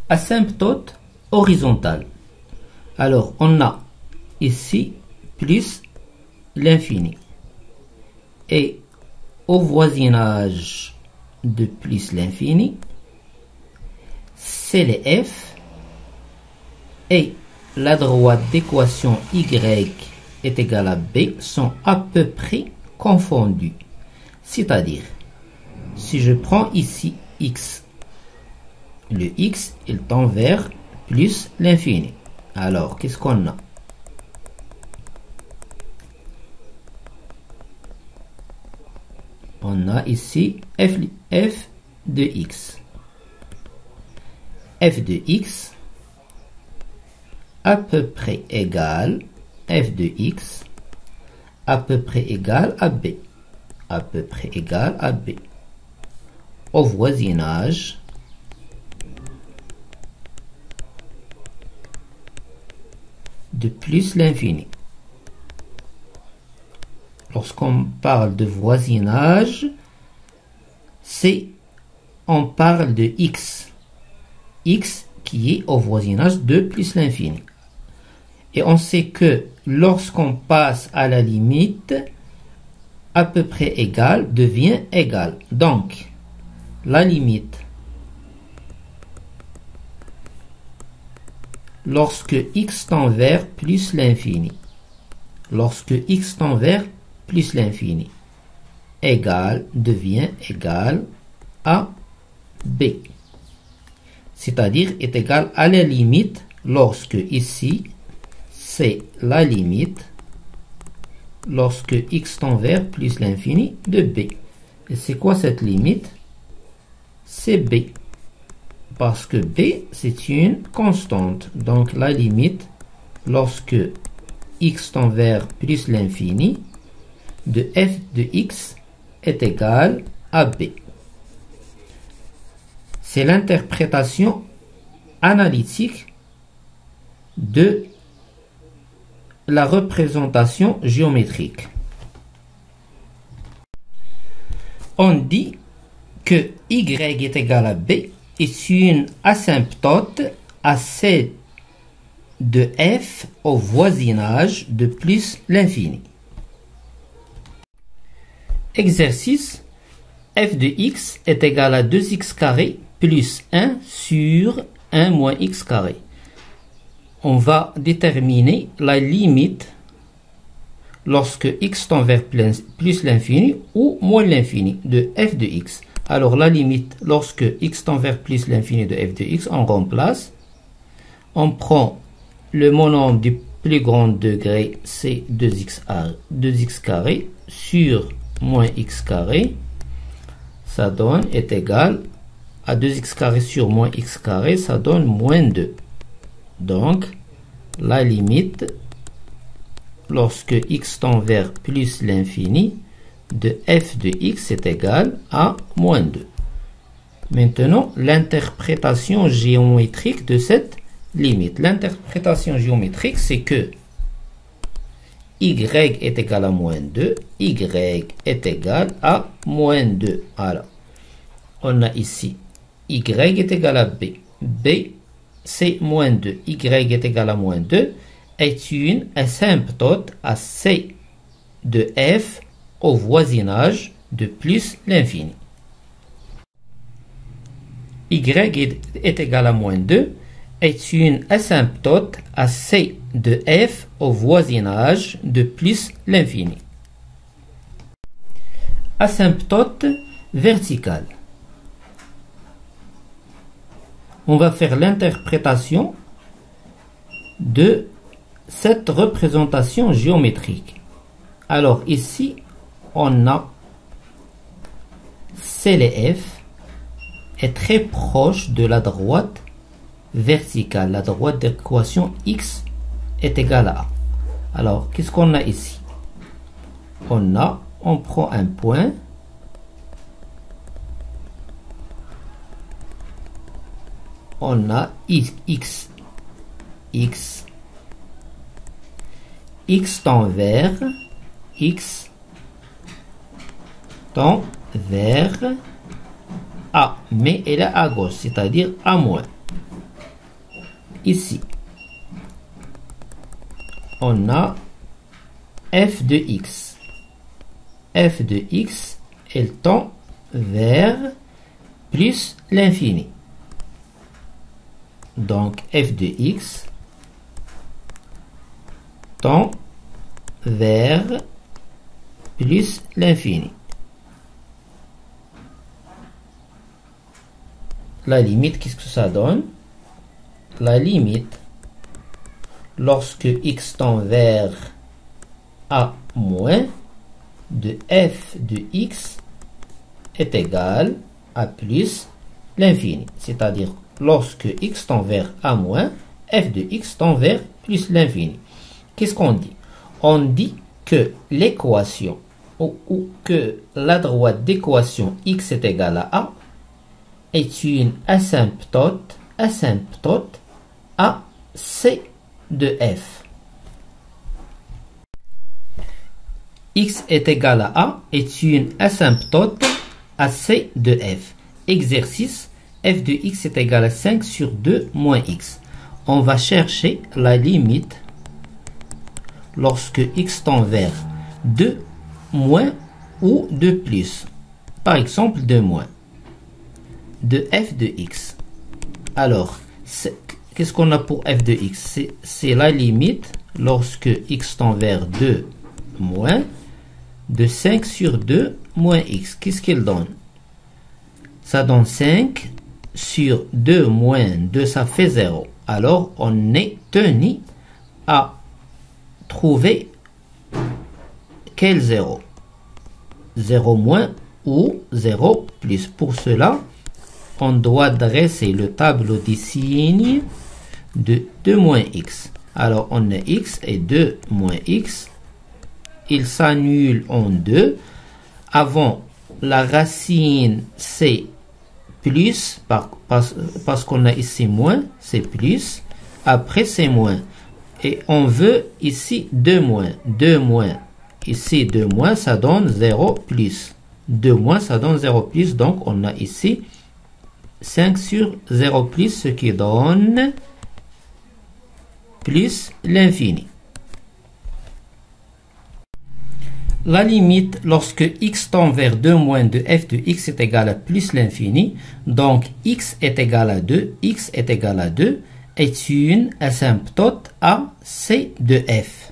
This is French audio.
asymptote horizontale. Alors, on a ici plus l'infini. Et au voisinage de plus l'infini, c'est les f. Et la droite d'équation y est égale à b sont à peu près confondus. C'est-à-dire, si je prends ici x, le x, il tend vers plus l'infini. Alors, qu'est-ce qu'on a? On a ici f de x. F de x à peu près égal f de x à peu près égal à b. À peu près égal à b. Au voisinage de plus l'infini. Lorsqu'on parle de voisinage, on parle de x. X qui est au voisinage de plus l'infini. Et on sait que lorsqu'on passe à la limite, à peu près égal devient égal. Donc, la limite, lorsque x tend vers plus l'infini, lorsque x tend vers plus l'infini, égal devient égal à b. C'est-à-dire est égal à la limite lorsque ici, c'est la limite lorsque x tend vers plus l'infini de b. Et c'est quoi cette limite? C'est b. Parce que b, c'est une constante. Donc la limite, lorsque x tend vers plus l'infini, de f de x est égal à b. C'est l'interprétation analytique de la représentation géométrique. On dit que y est égal à b est une asymptote à c de f au voisinage de plus l'infini. Exercice, f de x est égal à 2x carré plus 1 sur 1 moins x carré. On va déterminer la limite lorsque x tend vers plus l'infini ou moins l'infini de f de x. Alors la limite lorsque x tend vers plus l'infini de f de x, on remplace. On prend le monombre du plus grand degré, c'est 2x carré sur moins x carré. Ça donne est égal à 2x carré sur moins x carré, ça donne moins 2. Donc, la limite, lorsque x tend vers plus l'infini, de f de x est égal à moins 2. Maintenant, l'interprétation géométrique de cette limite. L'interprétation géométrique, c'est que y est égal à moins 2, y est égal à moins 2. Alors, on a ici y est égal à b. B, c'est moins 2. Y est égal à moins 2 est une asymptote à c de f au voisinage de plus l'infini. Y est égal à moins 2 est une asymptote à c de f au voisinage de plus l'infini. Asymptote verticale. On va faire l'interprétation de cette représentation géométrique. Alors ici, on a CLF est très proche de la droite verticale. La droite d'équation x est égale à A. Alors, qu'est-ce qu'on a ici? On prend un point. On a x tend vers A, mais elle est à gauche, c'est-à-dire à moins. ici, on a f de x. F de x, elle tend vers plus l'infini. Donc, f de x tend vers plus l'infini. La limite, qu'est-ce que ça donne? La limite, lorsque x tend vers a moins, de f de x est égal à plus l'infini. C'est-à-dire, lorsque x tend vers a moins, f de x tend vers plus l'infini. Qu'est-ce qu'on dit? On dit que l'équation ou que la droite d'équation x est égal à a est une asymptote à c de f. X est égal à a est une asymptote à c de f. Exercice, f de x est égal à 5 sur 2 moins x. On va chercher la limite lorsque x tend vers 2 moins ou 2 plus. Par exemple, 2 moins de f de x. Alors, qu'est-ce qu'on a pour f de x? C'est la limite lorsque x tend vers 2 moins de 5 sur 2 moins x. Qu'est-ce qu'il donne? Ça donne 5 sur 2 moins 2, ça fait 0. Alors, on est tenu à trouver quel 0? 0 moins ou 0 plus. Pour cela, on doit dresser le tableau des signes de 2 moins x. Alors, on a x et 2 moins x. Il s'annule en 2. Avant, la racine, c'est plus, parce qu'on a ici moins, c'est plus. Après, c'est moins. Et on veut ici 2 moins. 2 moins. Ici, 2 moins, ça donne 0 plus. 2 moins, ça donne 0 plus. Donc, on a ici 5 sur 0 plus, ce qui donne plus l'infini. La limite lorsque x tend vers 2 moins de f de x est égal à plus l'infini, donc x est égal à 2, x est égal à 2, est une asymptote à c de f.